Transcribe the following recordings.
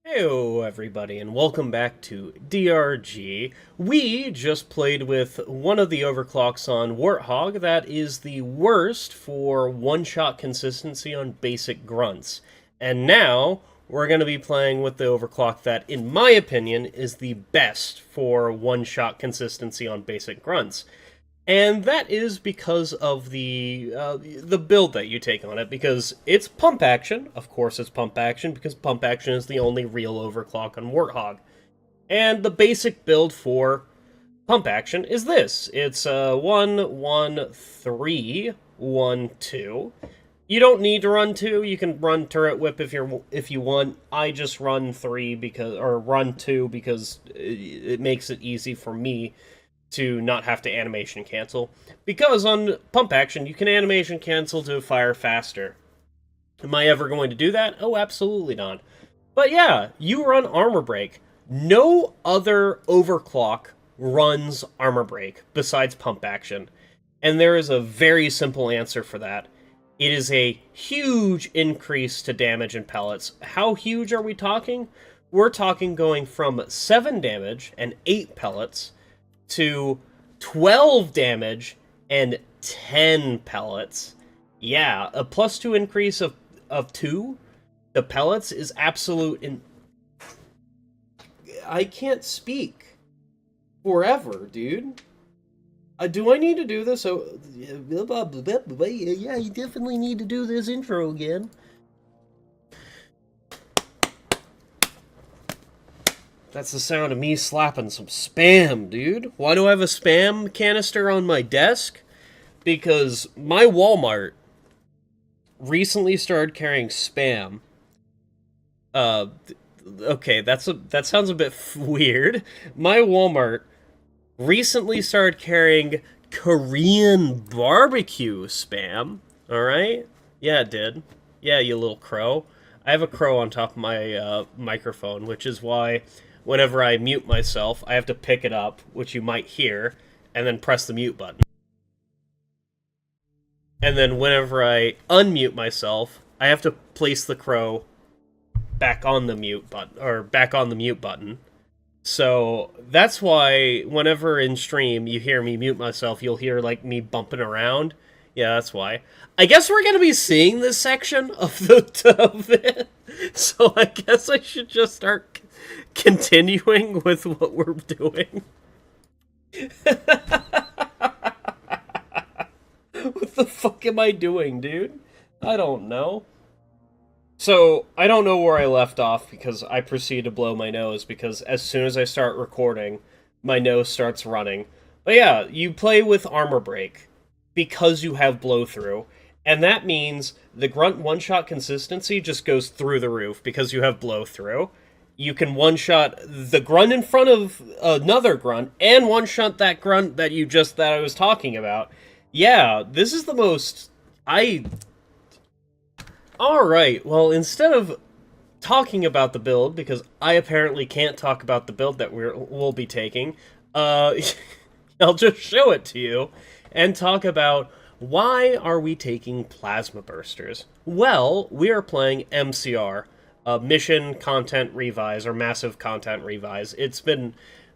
Heyo everybody, and welcome back to DRG. We just played with one of the overclocks on Warthog that is the worst for one-shot consistency on basic grunts. And now, we're going to be playing with the overclock that, in my opinion, is the best for one-shot consistency on basic grunts. And that is because of the build that you take on it, because it's pump action. Of course it's pump action, because pump action is the only real overclock on Warthog. And the basic build for pump action is this. It's 1, 1, 3, 1, 2. You don't need to run 2, you can run turret whip if you want. I just run 3 or run 2 because it makes it easy for me to not have to animation cancel. Because on pump action, you can animation cancel to fire faster. Am I ever going to do that? Oh, absolutely not. But yeah, you run armor break. No other overclock runs armor break besides pump action. And there is a very simple answer for that. It is a huge increase to damage and pellets. How huge are we talking? We're talking going from 7 damage and 8 pellets to 12 damage and 10 pellets. Yeah, a +2 increase of 2 to pellets is absolute. I can't speak forever, dude. Do I need to do this? Oh, yeah, you definitely need to do this intro again. That's the sound of me slapping some Spam, dude. Why do I have a Spam canister on my desk? Because my Walmart recently started carrying Spam. Okay, that sounds a bit weird. My Walmart recently started carrying Korean barbecue Spam. Alright? Yeah, it did. Yeah, you little crow. I have a crow on top of my microphone, which is why whenever I mute myself, I have to pick it up, which you might hear, and then press the mute button. And then whenever I unmute myself, I have to place the crow back on the mute button, So that's why whenever in stream you hear me mute myself, you'll hear like me bumping around. Yeah, that's why. I guess we're gonna be seeing this section of it. So I guess I should just start continuing with what we're doing. What the fuck am I doing, dude? I don't know. So, I don't know where I left off because I proceed to blow my nose because as soon as I start recording, my nose starts running. But yeah, you play with armor break because you have blow through, and that means the grunt one-shot consistency just goes through the roof because you have blow through. You can one-shot the grunt in front of another grunt, and one-shot that grunt that I was talking about. Yeah, this is the most... Alright, well, instead of talking about the build, because I apparently can't talk about the build that we'll be taking, I'll just show it to you, and talk about why are we taking plasma bursters. Well, we are playing MCR, Mission Content Revise, or Massive Content Revise.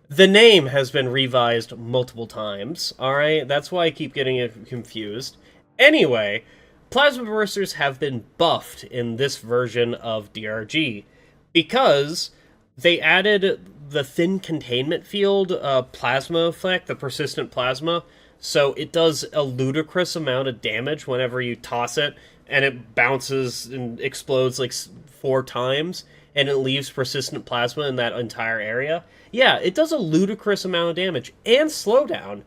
The name has been revised multiple times, alright? That's why I keep getting it confused. Anyway, plasma bursters have been buffed in this version of DRG because they added the thin containment field plasma effect, the persistent plasma, so it does a ludicrous amount of damage whenever you toss it, and it bounces and explodes like 4 times, and it leaves persistent plasma in that entire area. Yeah, it does a ludicrous amount of damage and slowdown.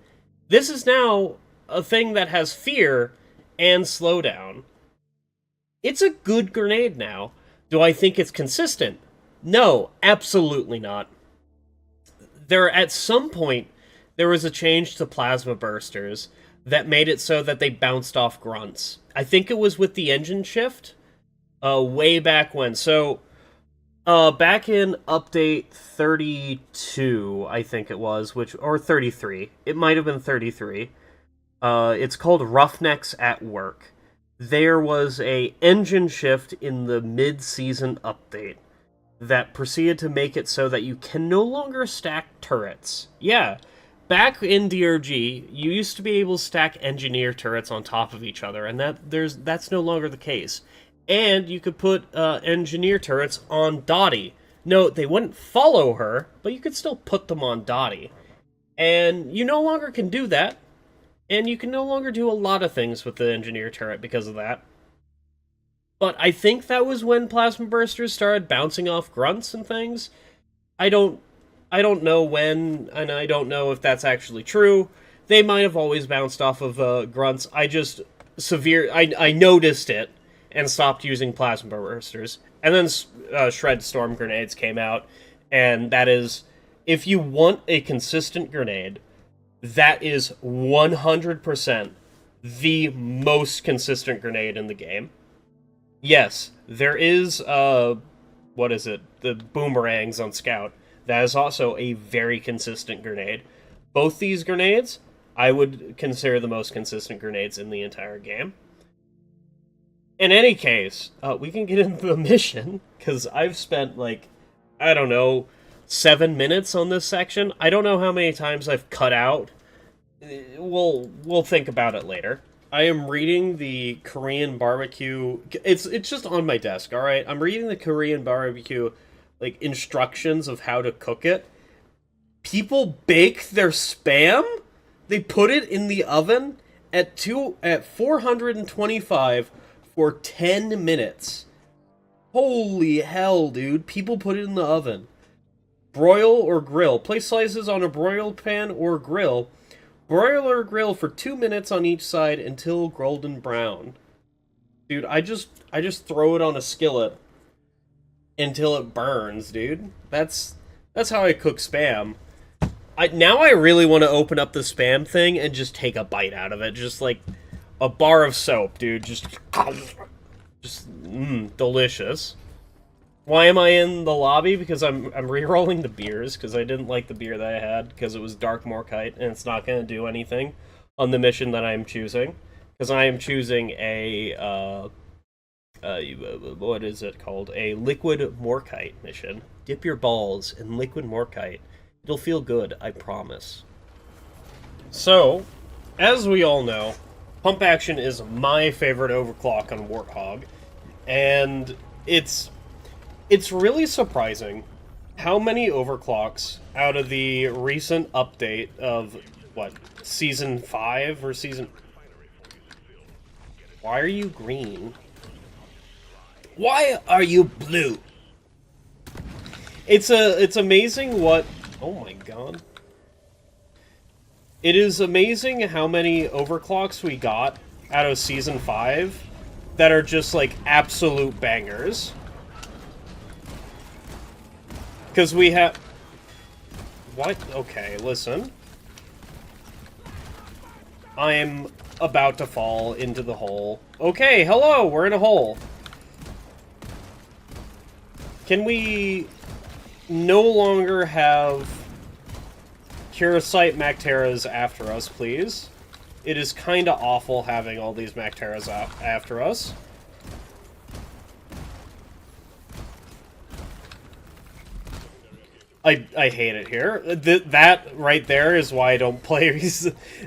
This is now a thing that has fear and slowdown. It's a good grenade now. Do I think it's consistent? No, absolutely not. At some point, there was a change to plasma bursters that made it so that they bounced off grunts. I think it was with the engine shift, way back when. So, back in update 32, I think it was, or 33. It might have been 33. It's called Roughnecks at Work. There was a engine shift in the mid-season update that proceeded to make it so that you can no longer stack turrets. Yeah, back in DRG, you used to be able to stack engineer turrets on top of each other, and that's no longer the case. And you could put engineer turrets on Dottie. No, they wouldn't follow her, but you could still put them on Dottie. And you no longer can do that, and you can no longer do a lot of things with the engineer turret because of that. But I think that was when plasma bursters started bouncing off grunts and things. I don't know when, and I don't know if that's actually true. They might have always bounced off of grunts. I noticed it and stopped using plasma bursters. And then shred storm grenades came out, and that is, if you want a consistent grenade, that is 100% the most consistent grenade in the game. Yes, there is, what is it? The boomerangs on Scout. That is also a very consistent grenade. Both these grenades, I would consider the most consistent grenades in the entire game. In any case, we can get into the mission, because I've spent, like, I don't know, 7 minutes on this section. I don't know how many times I've cut out. We'll think about it later. I am reading the Korean barbecue. It's just on my desk, all right? I'm reading the Korean barbecue, like, instructions of how to cook it. People bake their Spam? They put it in the oven at 425 for 10 minutes. Holy hell, dude. People put it in the oven. Broil or grill. Place slices on a broiled pan or grill. Broil or grill for 2 minutes on each side until golden brown. Dude, I just throw it on a skillet until it burns, dude. That's how I cook Spam. Now I really want to open up the Spam thing and just take a bite out of it. Just like a bar of soap, dude. Just delicious. Why am I in the lobby? Because I'm re-rolling the beers, because I didn't like the beer that I had, because it was Dark Morkite, and it's not going to do anything on the mission that I am choosing. Because I am choosing a, what is it called? A liquid Morkite mission. Dip your balls in liquid Morkite. It'll feel good, I promise. So, as we all know, pump action is my favorite overclock on Warthog, and it's really surprising how many overclocks out of the recent update of, what, Season 5 or Season... Why are you green? Why are you blue? It's amazing what... Oh my god. It is amazing how many overclocks we got out of Season 5 that are just, like, absolute bangers. Because we have... What? Okay, listen. I'm about to fall into the hole. Okay, hello, we're in a hole. Can we no longer have Kursite Macteras after us, please? It is kinda awful having all these Macteras after us. I hate it here. That right there is why I don't play.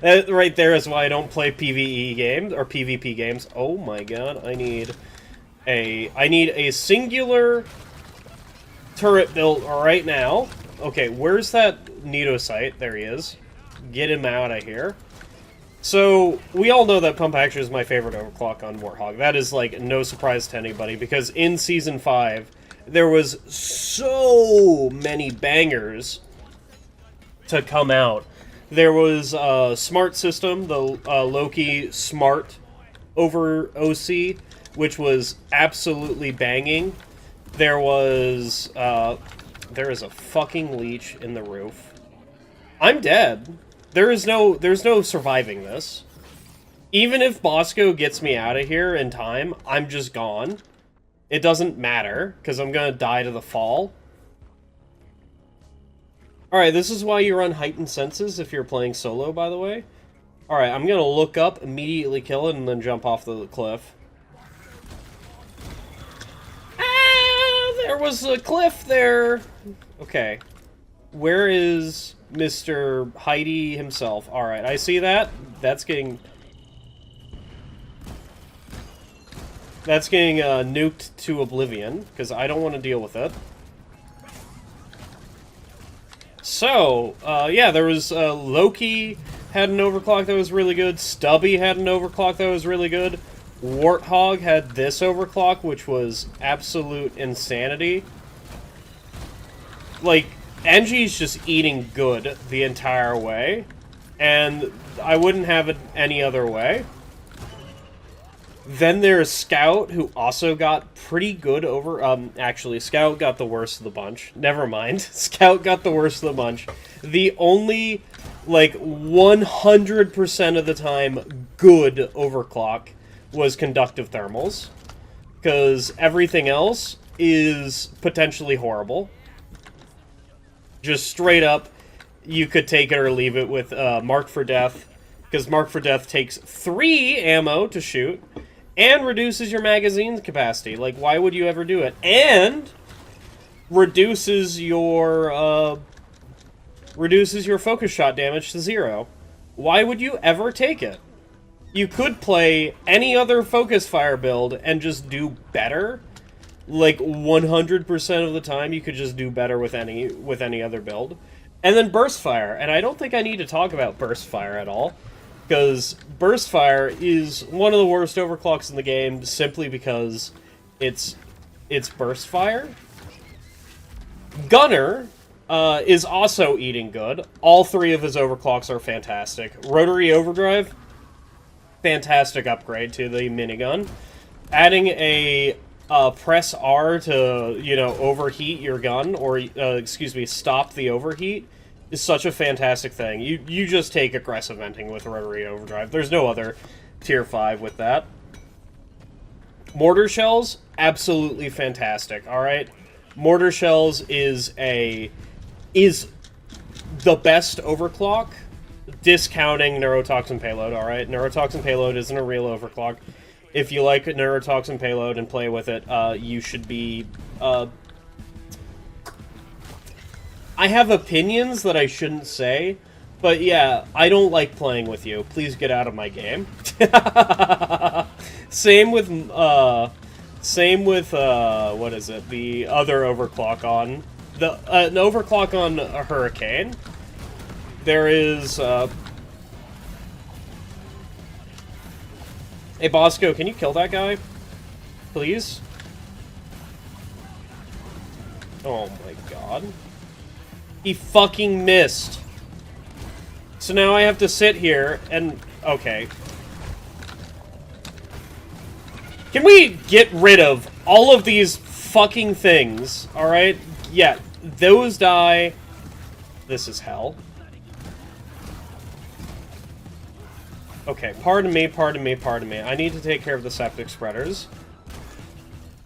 Right there is why I don't play PvE games or PvP games. Oh my god! I need a singular turret built right now. Okay, where's that Nidosite? There he is. Get him out of here. So we all know that pump action is my favorite overclock on Warthog. That is like no surprise to anybody because in Season 5. There was so many bangers to come out. There was a smart system, the Loki Smart over OC, which was absolutely banging. There was, there is a fucking leech in the roof. I'm dead. There's no surviving this. Even if Bosco gets me out of here in time, I'm just gone. It doesn't matter, because I'm going to die to the fall. Alright, this is why you run heightened senses if you're playing solo, by the way. Alright, I'm going to look up, immediately kill it, and then jump off the cliff. Ah, There was a cliff there! Okay. Where is Mr. Heidi himself? Alright, I see that. That's getting nuked to oblivion, because I don't want to deal with it. So, yeah, there was, Loki had an overclock that was really good, Stubby had an overclock that was really good, Warthog had this overclock, which was absolute insanity. Like, Engie's just eating good the entire way, and I wouldn't have it any other way. Then there's Scout, who also got pretty good over... actually, Scout got the worst of the bunch. Never mind. Scout got the worst of the bunch. The only, like, 100% of the time good overclock was conductive thermals. Because everything else is potentially horrible. Just straight up, you could take it or leave it with Mark for Death. Because Mark for Death takes 3 ammo to shoot. And reduces your magazine capacity. Like, why would you ever do it? And reduces your focus shot damage to 0. Why would you ever take it? You could play any other focus fire build and just do better. Like 100% of the time, you could just do better with any other build. And then burst fire, and I don't think I need to talk about burst fire at all. Because burst fire is one of the worst overclocks in the game, simply because it's burst fire. Gunner is also eating good. All 3 of his overclocks are fantastic. Rotary overdrive, fantastic upgrade to the minigun. Adding a press R to, you know, overheat your gun, or excuse me, stop the overheat, is such a fantastic thing. You just take aggressive venting with rotary overdrive. There's no other tier 5 with that. Mortar shells, absolutely fantastic, alright? Mortar shells is the best overclock, discounting neurotoxin payload, alright? Neurotoxin payload isn't a real overclock. If you like a neurotoxin payload and play with it, you should be I have opinions that I shouldn't say, but yeah, I don't like playing with you. Please get out of my game. Same with, what is it? The other overclock on... an overclock on a Hurricane. There is, Hey, Bosco, can you kill that guy? Please? Oh my god. He fucking missed. So now I have to sit here and... Okay. Can we get rid of all of these fucking things? Alright? Yeah, those die. This is hell. Okay, pardon me, pardon me, pardon me. I need to take care of the septic spreaders.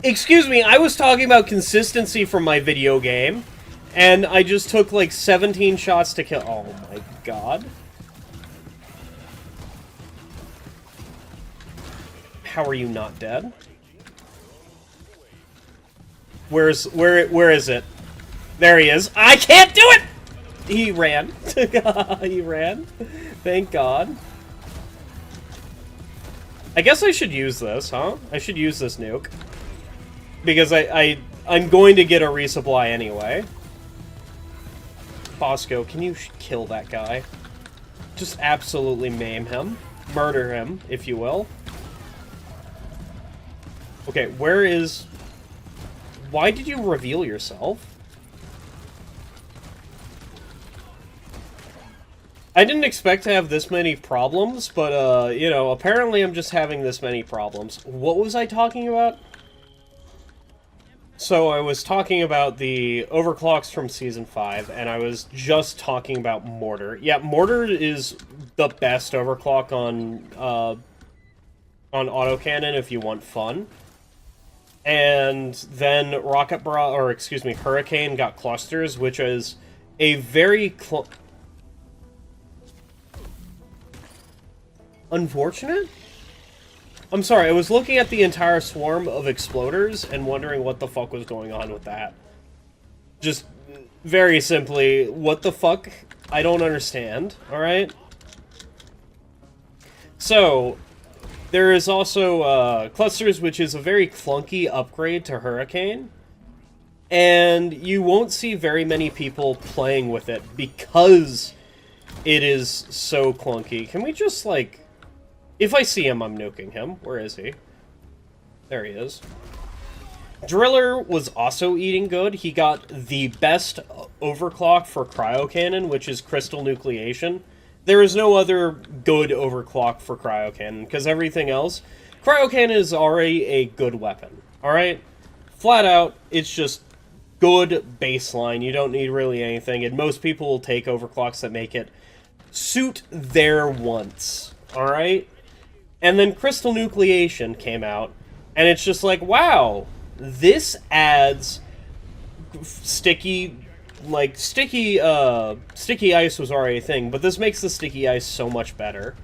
Excuse me, I was talking about consistency from my video game. And I just took, like, 17 shots to kill... Oh, my God. How are you not dead? Where is it? There he is. I can't do it! He ran. He ran. Thank God. I guess I should use this, huh? I should use this nuke. Because I'm going to get a resupply anyway. Bosco, can you kill that guy? Just absolutely maim him. Murder him, if you will. Okay, where is... Why did you reveal yourself? I didn't expect to have this many problems, but, you know, apparently I'm just having this many problems. What was I talking about? So I was talking about the overclocks from Season 5, and I was just talking about Mortar. Yeah, Mortar is the best overclock on autocannon if you want fun. And then Hurricane got clusters, which is a very unfortunate? I'm sorry, I was looking at the entire swarm of exploders and wondering what the fuck was going on with that. Just very simply, what the fuck? I don't understand, alright? So, there is also clusters, which is a very clunky upgrade to Hurricane. And you won't see very many people playing with it because it is so clunky. Can we just, like... If I see him, I'm nuking him. Where is he? There he is. Driller was also eating good. He got the best overclock for cryo cannon, which is crystal nucleation. There is no other good overclock for cryo cannon, because everything else... Cryo cannon is already a good weapon, alright? Flat out, it's just good baseline. You don't need really anything, and most people will take overclocks that make it suit their wants, alright? And then crystal nucleation came out, and it's just like, wow, this adds sticky ice was already a thing, but this makes the sticky ice so much better.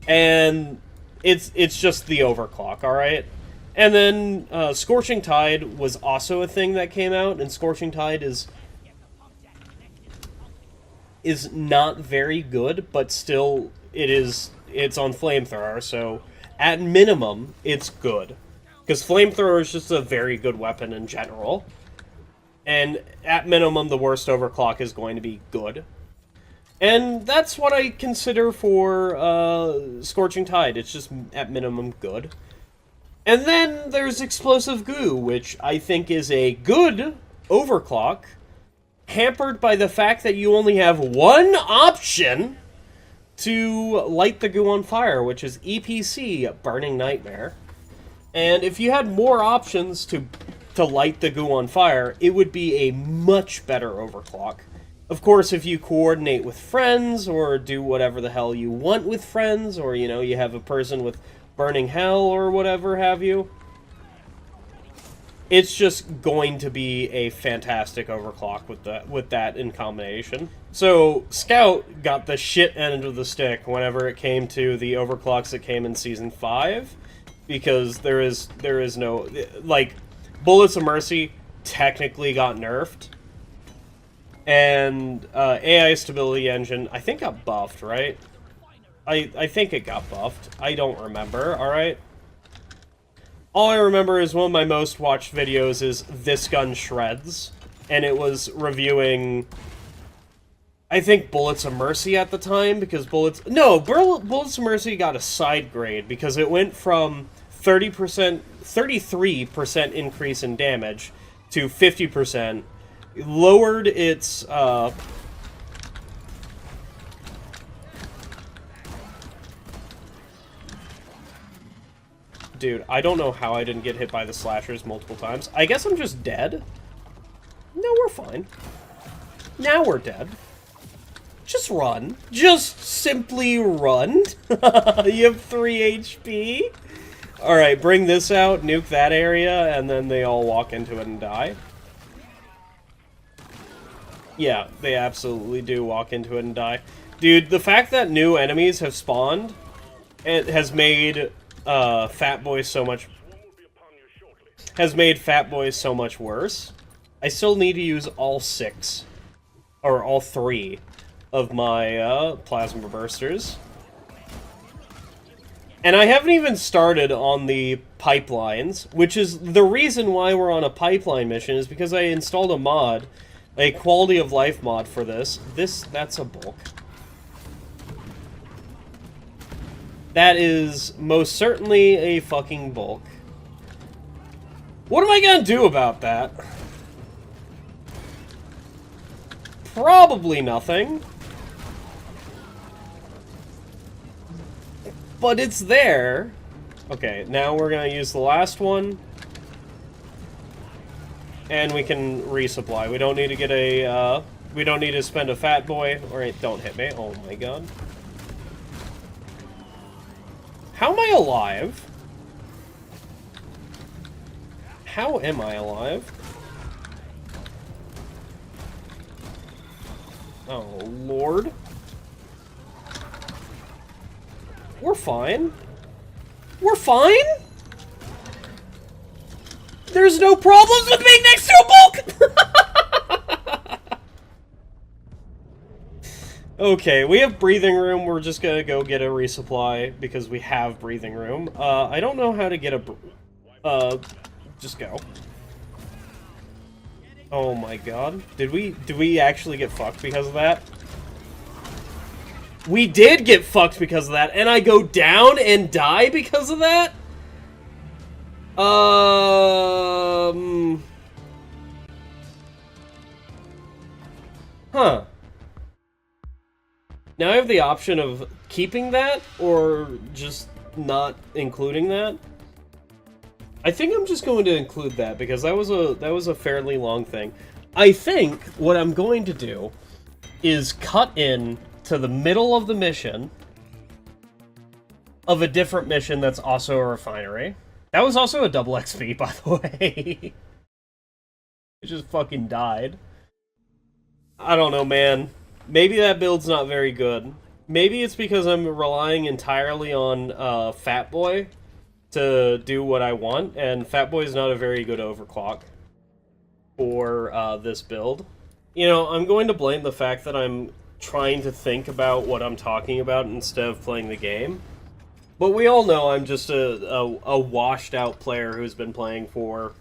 And it's just the overclock, alright? And then Scorching Tide was also a thing that came out, and Scorching Tide is not very good, but still it's on Flamethrower, so at minimum, it's good. Because Flamethrower is just a very good weapon in general. And at minimum, the worst overclock is going to be good. And that's what I consider for Scorching Tide. It's just at minimum good. And then there's Explosive Goo, which I think is a good overclock, hampered by the fact that you only have one option to light the goo on fire, which is EPC, Burning Nightmare. And if you had more options to light the goo on fire, it would be a much better overclock. Of course, if you coordinate with friends, or do whatever the hell you want with friends, or, you know, you have a person with Burning Hell or whatever have you, it's just going to be a fantastic overclock with that in combination. So, Scout got the shit end of the stick whenever it came to the overclocks that came in Season 5, because there is no... Like, Bullets of Mercy technically got nerfed, and AI Stability Engine, I think got buffed, right? I think it got buffed. I don't remember, alright? All I remember is one of my most watched videos is This Gun Shreds, and it was reviewing, I think, Bullets of Mercy at the time, because Bullets of Mercy got a side grade, because it went from 33% increase in damage to 50%, lowered its, Dude, I don't know how I didn't get hit by the slashers multiple times. I guess I'm just dead? No, we're fine. Now we're dead. Just run. Just simply run. You have 3 HP? Alright, bring this out, nuke that area, and then they all walk into it and die. Yeah, they absolutely do walk into it and die. Dude, the fact that new enemies have spawned, it has made... Fat Boy so much... has made Fat Boy so much worse. I still need to use all 6, or all 3, of my, Plasma Bursters. And I haven't even started on the pipelines, which is the reason why we're on a pipeline mission, is because I installed a mod, a quality of life mod for this. That's a bulk. That is most certainly a fucking bulk. What am I gonna do about that? Probably nothing. But it's there. Okay, now we're gonna use the last one. And we can resupply. We don't need to get a, we don't need to spend a Fat Boy. Alright, don't hit me. Oh my god. How am I alive? How am I alive? Oh, Lord. We're fine. We're fine? There's no problems with being next to a bulk! Okay, we have breathing room. We're just gonna go get a resupply because we have breathing room. I don't know how to get a... just go. Oh my god. Did we actually get fucked because of that? We did get fucked because of that, and I go down and die because of that? Huh. Now I have the option of keeping that, or just not including that. I think I'm just going to include that, because that was a fairly long thing. I think what I'm going to do is cut in to the middle of the mission of a different mission that's also a refinery. That was also a double XP, by the way. It just fucking died. I don't know, man. Maybe that build's not very good. Maybe it's because I'm relying entirely on Fatboy to do what I want, and Fatboy's not a very good overclock for this build. You know, I'm going to blame the fact that I'm trying to think about what I'm talking about instead of playing the game. But we all know I'm just a washed-out player who's been playing for...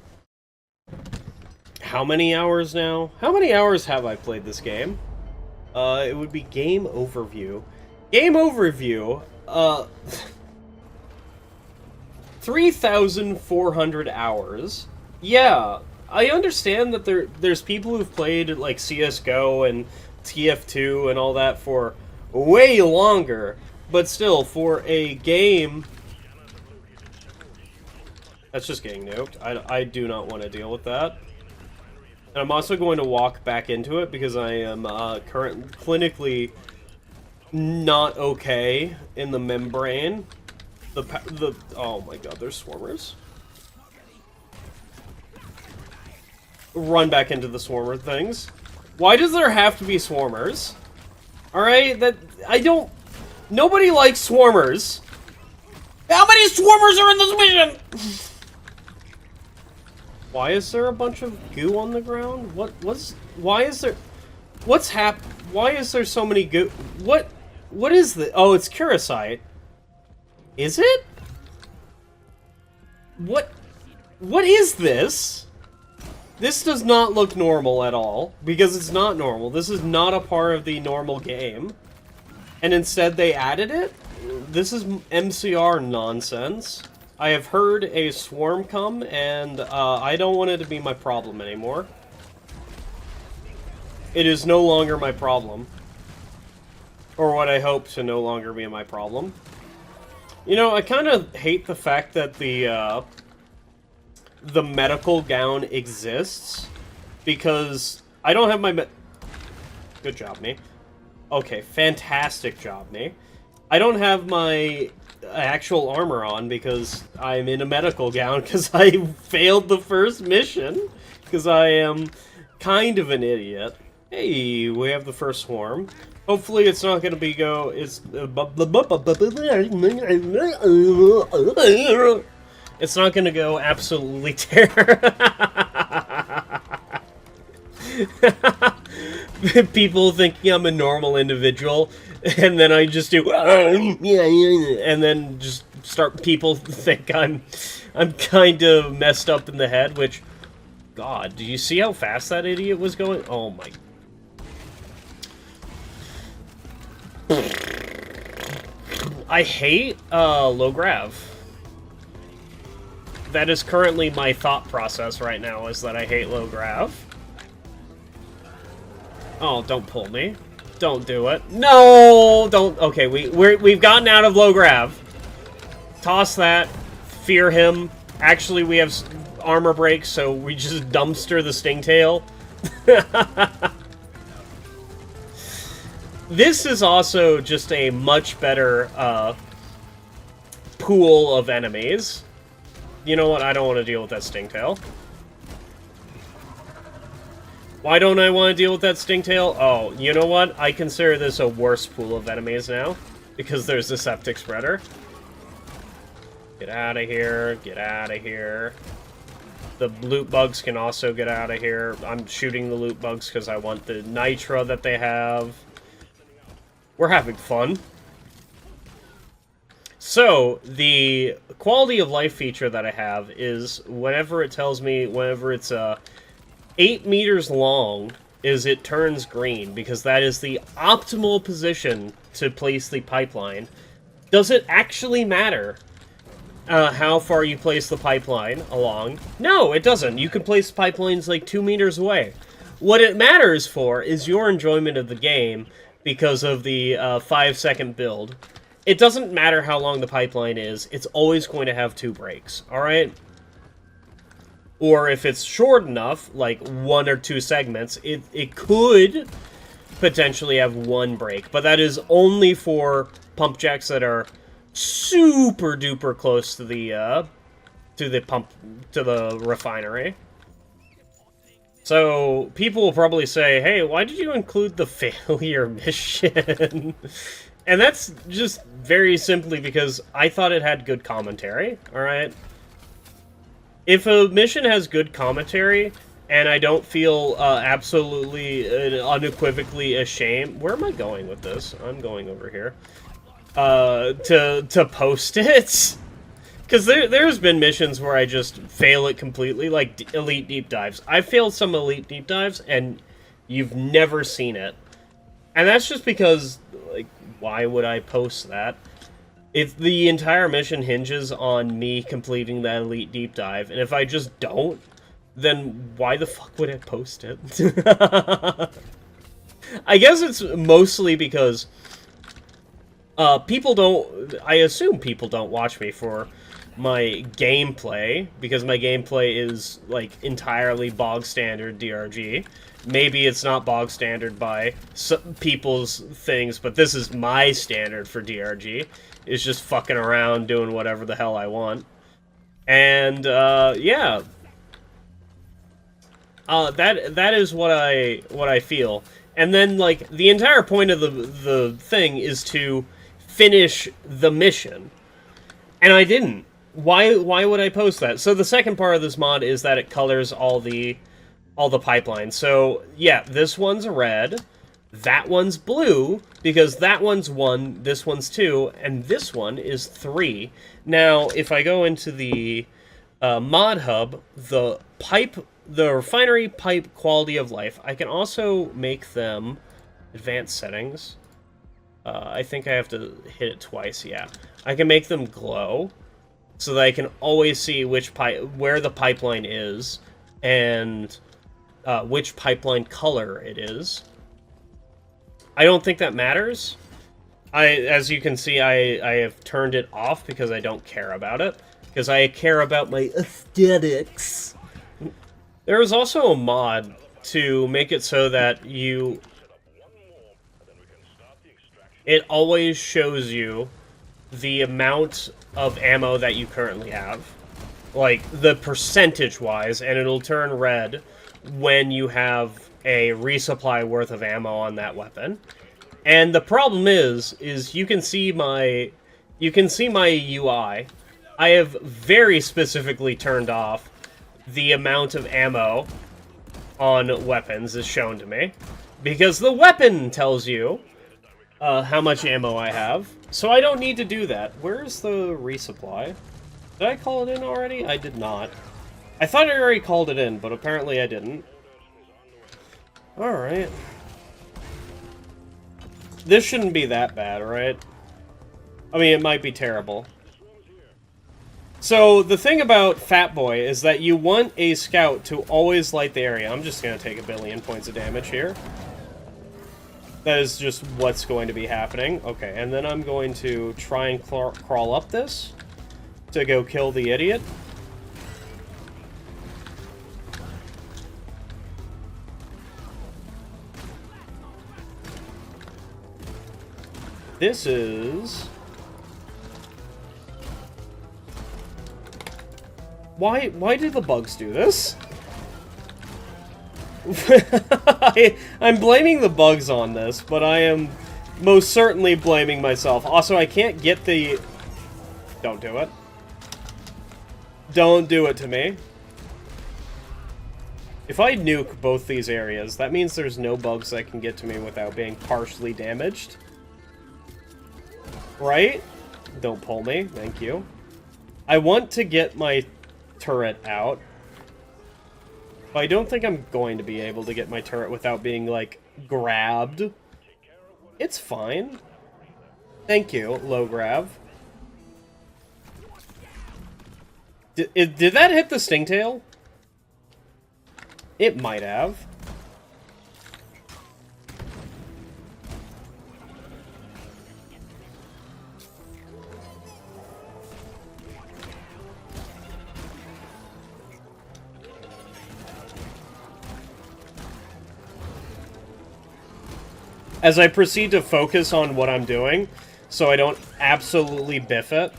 how many hours now? How many hours have I played this game? It would be Game Overview. Game Overview, 3,400 hours. Yeah, I understand that there's people who've played, like, CSGO and TF2 and all that for way longer, but still, for a game... That's just getting nuked. I do not want to deal with that. And I'm also going to walk back into it because I am clinically not okay in the membrane. Oh my god, there's swarmers. Run back into the swarmer things. Why does there have to be swarmers? Alright, nobody likes swarmers. How many swarmers are in this mission? Why is there a bunch of goo on the ground? Why is there so many goo? What is this? Oh, it's Kursite. Is it? What is this? This does not look normal at all, because it's not normal. This is not a part of the normal game. And instead they added it? This is MCR nonsense. I have heard a swarm come, and I don't want it to be my problem anymore. It is no longer my problem. Or what I hope to no longer be my problem. You know, I kind of hate the fact that the medical gown exists, because I don't have my Good job, me. Okay, fantastic job, me. I don't have my actual armor on because I'm in a medical gown because I failed the first mission because I am kind of an idiot. Hey, we have the first swarm. Hopefully it's not going to be it's not going to go absolutely terrible. People thinking I'm a normal individual, and then I just do, and then just people think I'm kind of messed up in the head, which, God, did you see how fast that idiot was going? Oh my. I hate, low grav. That is currently my thought process right now, is that I hate low grav. Oh, don't pull me. Don't do it. No! Don't. Okay, we've gotten out of low grav. Toss that. Fear him. Actually, we have armor break, so we just dumpster the stingtail. This is also just a much better pool of enemies. You know what? I don't want to deal with that stingtail. Why don't I want to deal with that stingtail? Oh, you know what? I consider this a worse pool of enemies now, because there's the septic spreader. Get out of here. Get out of here. The loot bugs can also get out of here. I'm shooting the loot bugs because I want the nitro that they have. We're having fun. So, the quality of life feature that I have is whenever it tells me, whenever it's 8 meters long, is it turns green, because that is the optimal position to place the pipeline. Does it actually matter how far you place the pipeline along? No, it doesn't. You can place pipelines like 2 meters away. What it matters for is your enjoyment of the game because of the 5-second build. It doesn't matter how long the pipeline is, it's always going to have 2 breaks, alright? Or if it's short enough, like 1 or 2 segments, it could potentially have 1 break, but that is only for pump jacks that are super duper close to the refinery. So people will probably say, hey, why did you include the failure mission? And that's just very simply because I thought it had good commentary, alright? If a mission has good commentary, and I don't feel absolutely, unequivocally ashamed... Where am I going with this? I'm going over here. To post it? Because there's been missions where I just fail it completely, like Elite Deep Dives. I've failed some Elite Deep Dives, and you've never seen it. And that's just because, like, why would I post that? If the entire mission hinges on me completing that Elite Deep Dive, and if I just don't, then why the fuck would I post it? I guess it's mostly because people don't... I assume people don't watch me for my gameplay, because my gameplay is, like, entirely bog-standard DRG. Maybe it's not bog-standard by people's things, but this is my standard for DRG. It's just fucking around doing whatever the hell I want. And, yeah. That is what I feel. And then, like, the entire point of the thing is to finish the mission. And I didn't. Why would I post that? So the second part of this mod is that it colors all the pipelines. So, yeah, this one's red, that one's blue, because that one's 1, this one's 2, and this one is 3. Now, if I go into the mod hub, the refinery pipe quality of life, I can also make them advanced settings. I think I have to hit it twice, yeah. I can make them glow, so that I can always see where the pipeline is, and which pipeline color it is. I don't think that matters. As you can see, I have turned it off because I don't care about it. Because I care about my aesthetics. There is also a mod to make it so that it always shows you the amount of ammo that you currently have. Like, the percentage-wise, and it'll turn red when you have a resupply worth of ammo on that weapon. And the problem is you can see my UI. I have very specifically turned off the amount of ammo on weapons is shown to me, because the weapon tells you how much ammo I have, so I don't need to do that. Where's the resupply? Did I call it in already? I did not. I thought I already called it in, but apparently I didn't. Alright. This shouldn't be that bad, right? I mean, it might be terrible. So, the thing about Fat Boy is that you want a scout to always light the area. I'm just going to take 1 billion points of damage here. That is just what's going to be happening. Okay, and then I'm going to try and crawl up this to go kill the idiot. This is... Why do the bugs do this? I'm blaming the bugs on this, but I am most certainly blaming myself. Also, I can't get the... Don't do it. Don't do it to me. If I nuke both these areas, that means there's no bugs that can get to me without being partially damaged. Right? Don't pull me. Thank you. I want to get my turret out. But I don't think I'm going to be able to get my turret without being, like, grabbed. It's fine. Thank you, low grav. Did that hit the stingtail? It might have. As I proceed to focus on what I'm doing, so I don't absolutely biff it.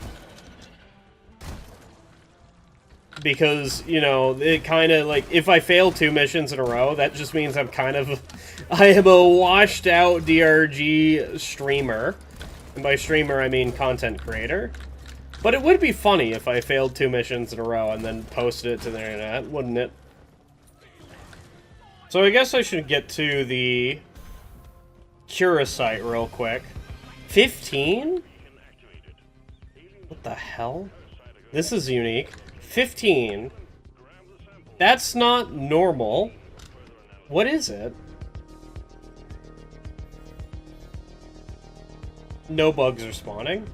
Because, you know, it kind of, like, if I fail 2 missions in a row, that just means I'm kind of... I am a washed-out DRG streamer. And by streamer, I mean content creator. But it would be funny if I failed 2 missions in a row and then posted it to the internet, wouldn't it? So I guess I should get to the Kursite real quick. 15? What the hell? This is unique. 15. That's not normal. What is it? No bugs are spawning.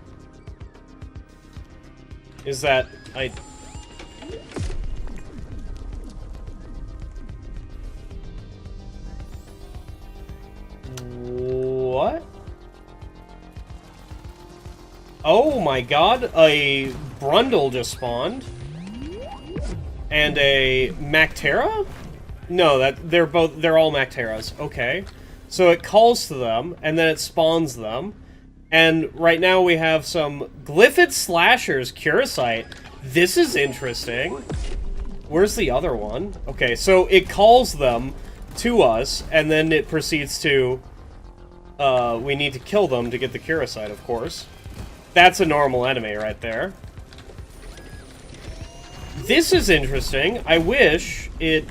Is that... What? Oh my god, a Brundle just spawned. And a Mactera? No, they're all Macteras. Okay. So it calls to them, and then it spawns them. And right now we have some Glyphid Slashers Kursite. This is interesting. Where's the other one? Okay, so it calls them to us, and then it proceeds to... we need to kill them to get the Kursite, of course. That's a normal enemy right there. This is interesting. I wish it...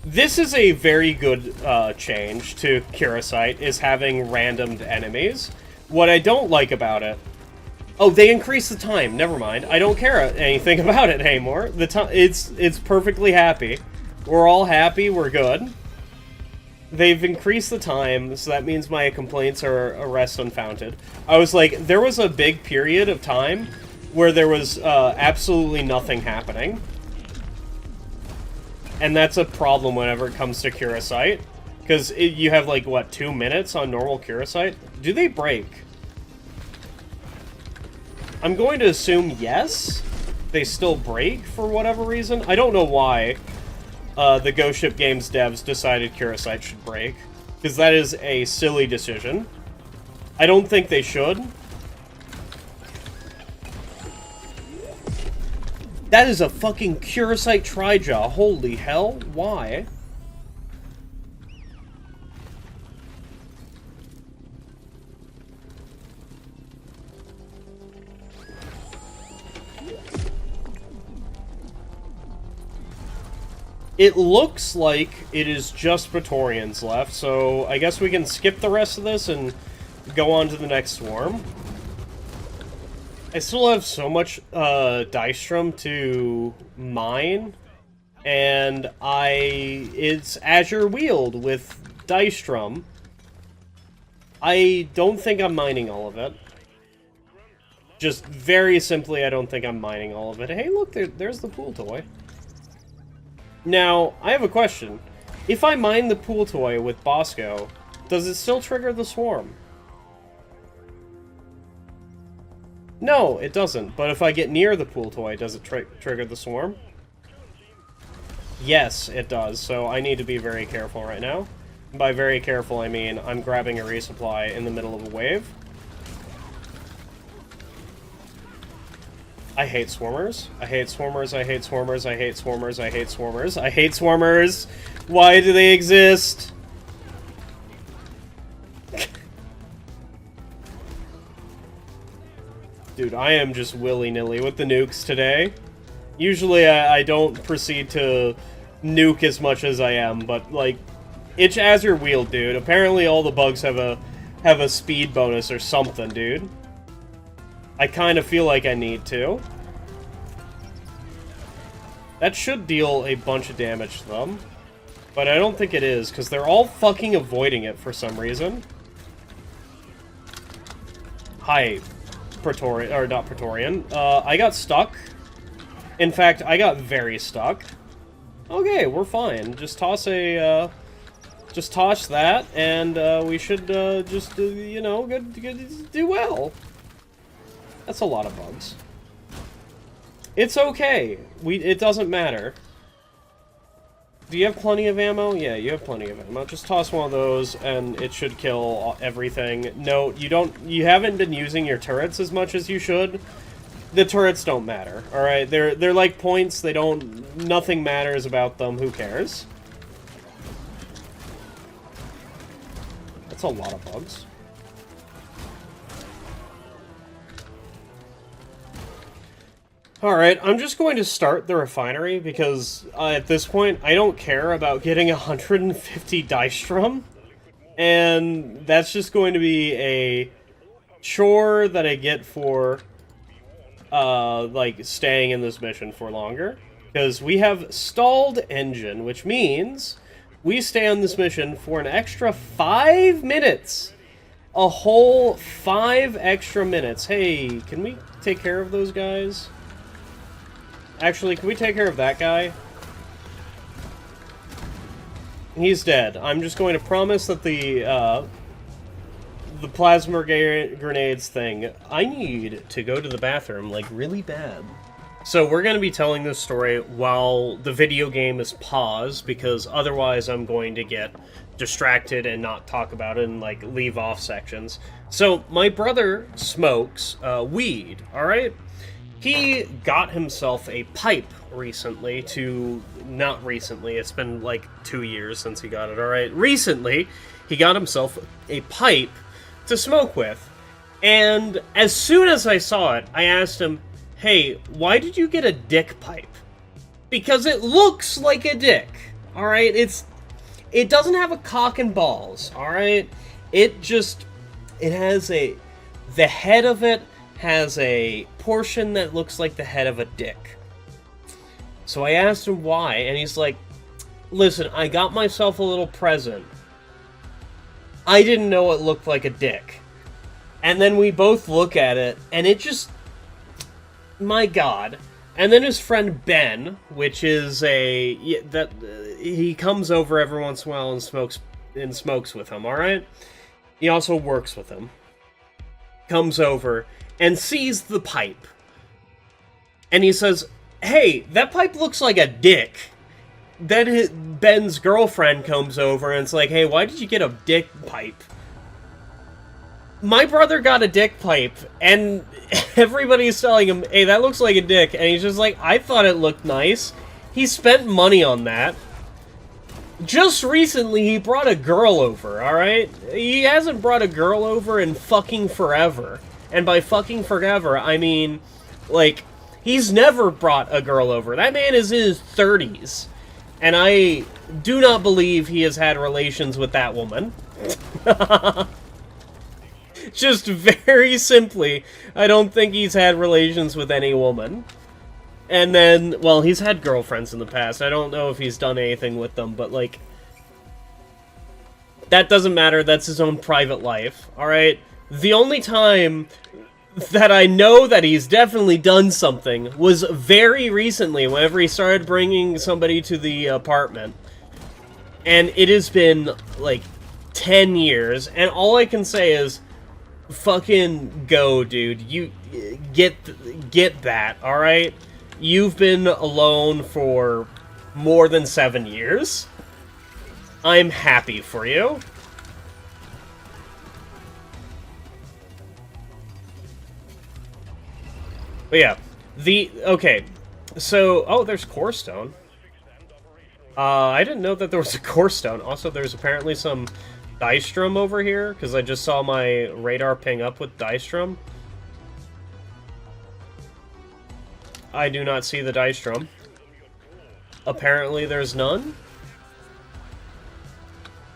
This is a very good change to Kursite, is having randomed enemies. What I don't like about it... Oh, they increase the time. Never mind. I don't care anything about it anymore. The time it's perfectly happy. We're all happy. We're good. They've increased the time, so that means my complaints are arrest unfounded. I was like, there was a big period of time where there was absolutely nothing happening. And that's a problem whenever it comes to Kursite. Because you have, like, what, 2 minutes on normal Kursite? Do they break? I'm going to assume yes. They still break for whatever reason. I don't know why the Ghost Ship Games devs decided Kursite should break. Because that is a silly decision. I don't think they should. That is a fucking Kursite Trijaw. Holy hell. Why? It looks like it is just Praetorians left, so I guess we can skip the rest of this and go on to the next swarm. I still have so much Dystrom to mine, and it's Azure Wheeled with Dystrom. I don't think I'm mining all of it. Just very simply, I don't think I'm mining all of it. Hey, look, there's the pool toy. Now, I have a question. If I mine the pool toy with Bosco, does it still trigger the swarm? No, it doesn't. But if I get near the pool toy, does it trigger the swarm? Yes, it does. So I need to be very careful right now. By very careful, I mean I'm grabbing a resupply in the middle of a wave. I hate swarmers. I hate swarmers. I hate swarmers. I hate swarmers. I hate swarmers. I hate swarmers. Why do they exist? Dude, Dude, I am just willy-nilly with the nukes today. Usually I don't proceed to nuke as much as I am, but, like, itch as your wheel, dude. Apparently all the bugs have a speed bonus or something, dude. I kind of feel like I need to. That should deal a bunch of damage to them. But I don't think it is, because they're all fucking avoiding it for some reason. Hi, Praetorian, or not Praetorian. I got stuck. In fact, I got very stuck. Okay, we're fine. Just toss a, just toss that, and, we should, just, you know, do well. That's a lot of bugs. It's okay. It doesn't matter. Do you have plenty of ammo? Yeah, you have plenty of ammo. Just toss one of those, and it should kill everything. No, you haven't been using your turrets as much as you should. The turrets don't matter, alright? They're like points, nothing matters about them, who cares? That's a lot of bugs. Alright, I'm just going to start the refinery because at this point I don't care about getting 150 Dystrom, and that's just going to be a chore that I get for like staying in this mission for longer, because we have stalled engine, which means we stay on this mission for an extra 5 minutes. A whole 5 extra minutes. Hey, can we take care of those guys? Actually, can we take care of that guy? He's dead. I'm just going to promise that the plasma grenades thing, I need to go to the bathroom, like, really bad. So we're going to be telling this story while the video game is paused, because otherwise I'm going to get distracted and not talk about it and, like, leave off sections. So, my brother smokes weed, alright? He got himself a pipe recently not recently, it's been like 2 years since he got it, alright? Recently, he got himself a pipe to smoke with. And as soon as I saw it, I asked him, hey, why did you get a dick pipe? Because it looks like a dick, alright? It doesn't have a cock and balls, alright? The head of it has a portion that looks like the head of a dick. So I asked him why, and he's like, listen, I got myself a little present. I didn't know it looked like a dick. And then we both look at it, and it just... my god. And then his friend Ben, which is he comes over every once in a while and smokes with him, alright? He also works with him. Comes over and sees the pipe. And he says, hey, that pipe looks like a dick. Then Ben's girlfriend comes over and it's like, hey, why did you get a dick pipe? My brother got a dick pipe, and everybody's telling him, hey, that looks like a dick. And he's just like, I thought it looked nice. He spent money on that. Just recently, he brought a girl over, alright? He hasn't brought a girl over in fucking forever. And by fucking forever, I mean, like, he's never brought a girl over. That man is in his 30s. And I do not believe he has had relations with that woman. Just very simply, I don't think he's had relations with any woman. And then, well, he's had girlfriends in the past. I don't know if he's done anything with them, but, like, that doesn't matter. That's his own private life, alright? The only time that I know that he's definitely done something was very recently, whenever he started bringing somebody to the apartment. And it has been, like, 10 years, and all I can say is, fucking go, dude. You get that, alright? You've been alone for more than 7 years. I'm happy for you. But yeah, okay, so, oh, there's core stone. I didn't know that there was a core stone. Also, there's apparently some Dystrom over here, because I just saw my radar ping up with Dystrom. I do not see the dice drum. Apparently there's none.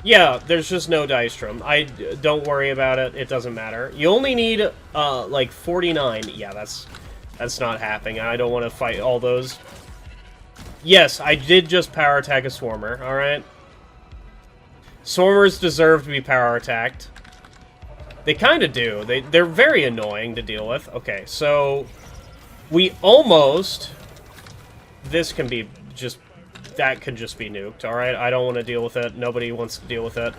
Yeah, there's just no dice drum. Don't worry about it. It doesn't matter. You only need, like, 49. Yeah, that's not happening. I don't want to fight all those. Yes, I did just power attack a Swarmer, alright? Swarmers deserve to be power attacked. They kind of do. They're very annoying to deal with. Okay, so we almost... This can be just... That could just be nuked, alright? I don't want to deal with it. Nobody wants to deal with it.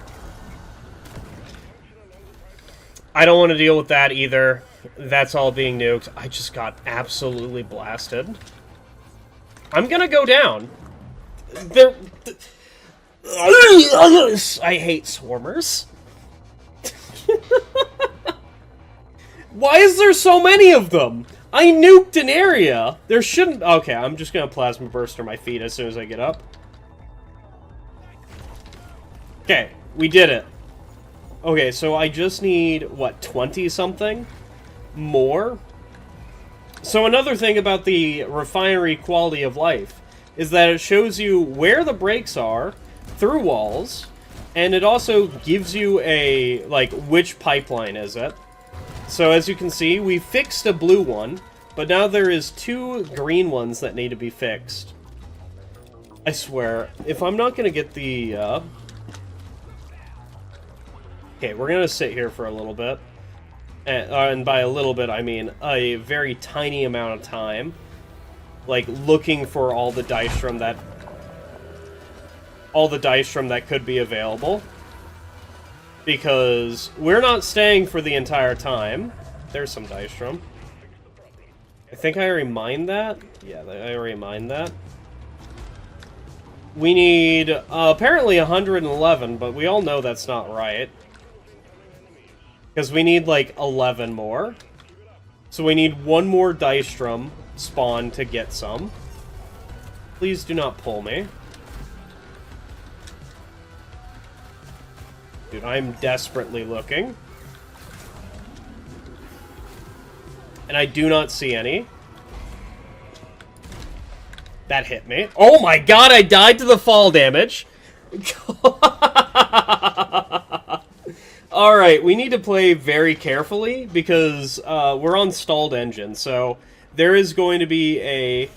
I don't want to deal with that either. That's all being nuked. I just got absolutely blasted. I'm gonna go down. I hate Swarmers. Why is there so many of them? I nuked an area! There shouldn't... Okay, I'm just gonna Plasma Burster my feet as soon as I get up. Okay, we did it. Okay, so I just need, what, 20-something? More? So another thing about the refinery quality of life is that it shows you where the breaks are through walls, and it also gives you a, like, which pipeline is it. So as you can see, we fixed a blue one, but now there is 2 green ones that need to be fixed. I swear, if I'm not gonna get the, Okay, we're gonna sit here for a little bit. And by a little bit, I mean a very tiny amount of time. Like, looking for all the dice from that... All the dice from that could be available. Because we're not staying for the entire time. There's some dice drum. I think I already mined that. Yeah, I already mined that. We need apparently 111, but we all know that's not right. Because we need like 11 more. So we need 1 more dice drum spawn to get some. Please do not pull me. Dude, I'm desperately looking. And I do not see any. That hit me. Oh my god, I died to the fall damage. Alright, we need to play very carefully because we're on stalled engine, so there is going to be a...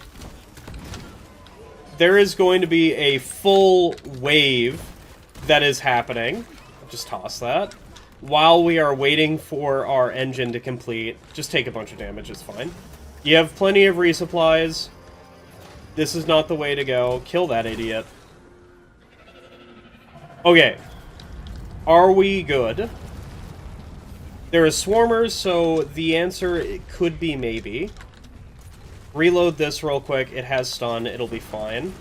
There is going to be a full wave that is happening. Just toss that. While we are waiting for our engine to complete. Just take a bunch of damage, it's fine. You have plenty of resupplies. This is not the way to go. Kill that idiot. Okay. Are we good? There is Swarmers, so the answer it could be maybe. Reload this real quick. It has stun. It'll be fine.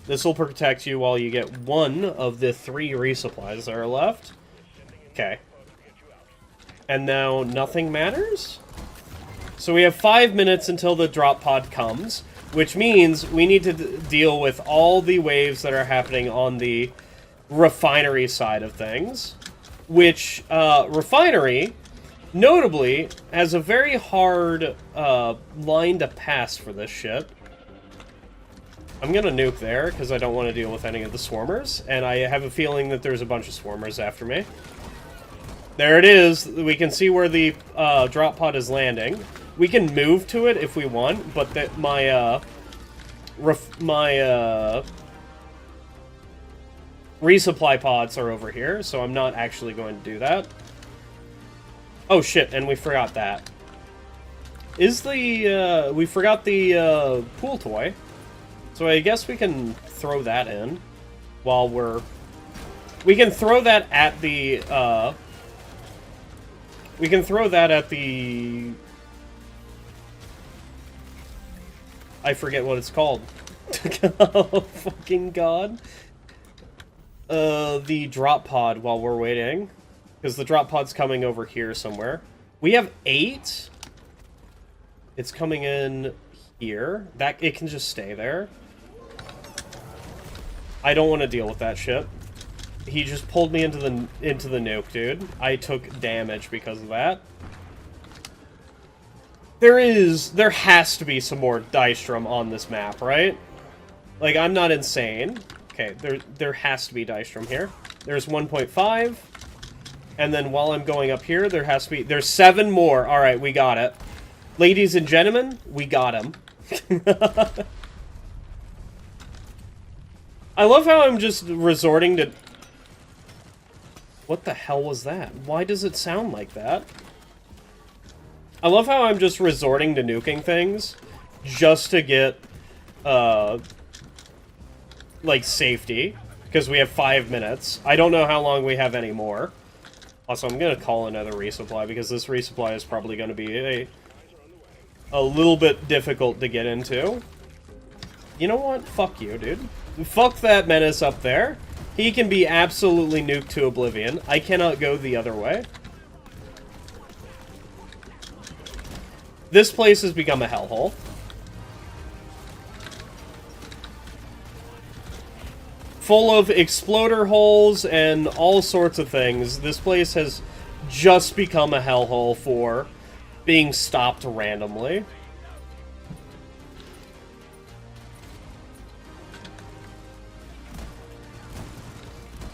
This will protect you while you get 1 of the 3 resupplies that are left. Okay. And now nothing matters? So we have 5 minutes until the drop pod comes, which means we need to deal with all the waves that are happening on the refinery side of things. Which, refinery, notably, has a very hard line to pass for this shit. I'm gonna nuke there, because I don't want to deal with any of the Swarmers, and I have a feeling that there's a bunch of Swarmers after me. There it is. We can see where the drop pod is landing. We can move to it if we want, but that my resupply pods are over here, so I'm not actually going to do that. Oh shit, and we forgot that. Is the, we forgot the, pool toy. So I guess we can throw that in while we're... We can throw that at the, we can throw that at the... I forget what it's called. Oh, fucking god. The drop pod while we're waiting. Because the drop pod's coming over here somewhere. We have 8. It's coming in here. That it can just stay there. I don't want to deal with that shit. He just pulled me into the nuke, dude. I took damage because of that. there has to be some more Dystrom on this map, right? Like, I'm not insane. Okay, there has to be Dystrom here. There's 1.5. And then while I'm going up here, there's 7 more. Alright, we got it. Ladies and gentlemen, we got him. I love how I'm just resorting to... What the hell was that? Why does it sound like that? I love how I'm just resorting to nuking things just to get, like, safety. Because we have 5 minutes. I don't know how long we have anymore. Also, I'm going to call another resupply, because this resupply is probably going to be a little bit difficult to get into. You know what? Fuck you, dude. Fuck that menace up there. He can be absolutely nuked to oblivion. I cannot go the other way. This place has become a hellhole. Full of exploder holes and all sorts of things. This place has just become a hellhole for being stopped randomly.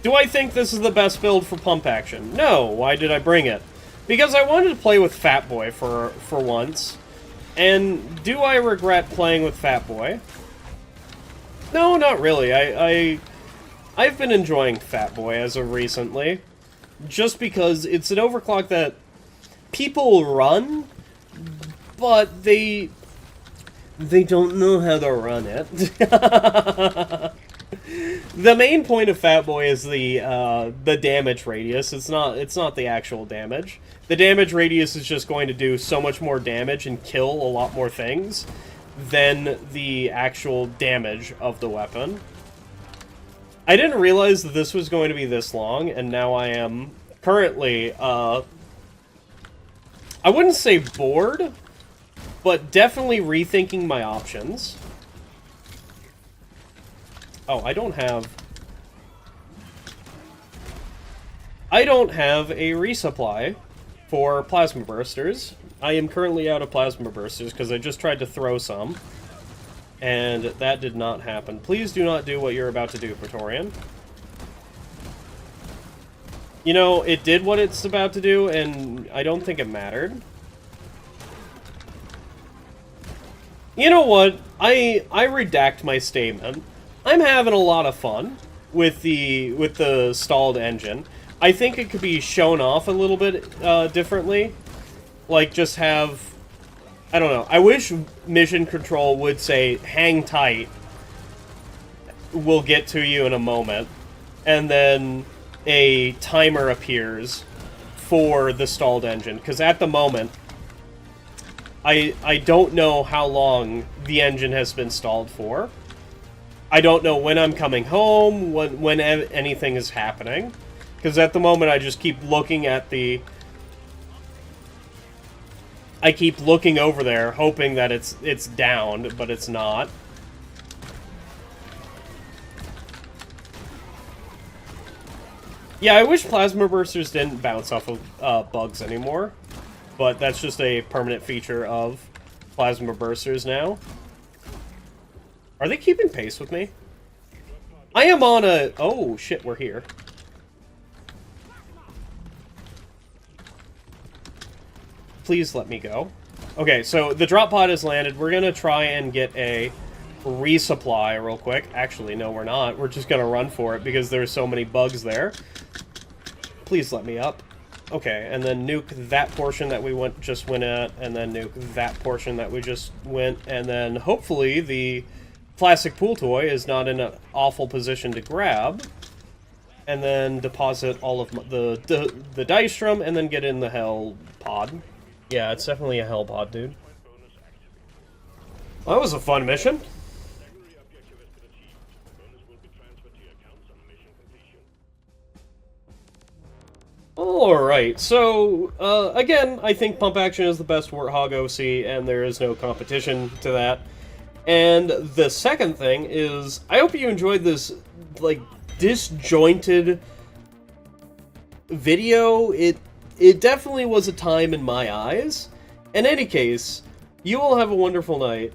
Do I think this is the best build for pump action? No. Why did I bring it? Because I wanted to play with Fatboy for once. And do I regret playing with Fatboy? No, not really. I've been enjoying Fatboy as of recently. Just because it's an overclock that people run, but they don't know how to run it. The main point of Fatboy is the damage radius. It's not the actual damage. The damage radius is just going to do so much more damage and kill a lot more things than the actual damage of the weapon. I didn't realize that this was going to be this long, and now I am currently, I wouldn't say bored, but definitely rethinking my options. Oh, I don't have a resupply for plasma bursters. I am currently out of plasma bursters because I just tried to throw some, and that did not happen. Please do not do what you're about to do, Praetorian. You know, it did what it's about to do, and I don't think it mattered. You know what? I redact my statement. I'm having a lot of fun with the stalled engine. I think it could be shown off a little bit differently. Like, just have... I don't know. I wish Mission Control would say, hang tight, we'll get to you in a moment. And then a timer appears for the stalled engine. Because at the moment, I don't know how long the engine has been stalled for. I don't know when I'm coming home, when anything is happening. Because at the moment, I just keep looking at the... I keep looking over there, hoping that it's downed, but it's not. Yeah, I wish plasma bursters didn't bounce off of bugs anymore. But that's just a permanent feature of plasma bursters now. Are they keeping pace with me? I am on a... Oh, shit, we're here. Please let me go. Okay, so the drop pod has landed. We're going to try and get a resupply real quick. Actually, no, we're not. We're just going to run for it because there's so many bugs there. Please let me up. Okay, and then nuke that portion that we just went at, and then nuke that portion that we just went, and then hopefully the plastic pool toy is not in an awful position to grab, and then deposit all of the Dystrom, and then get in the hell pod. Yeah, it's definitely a hell pod, dude. Well, that was a fun mission. Alright, so, again, I think pump action is the best Warthog OC, and there is no competition to that. And the second thing is, I hope you enjoyed this, like, disjointed video. It definitely was a time in my eyes. In any case, You all have a wonderful night.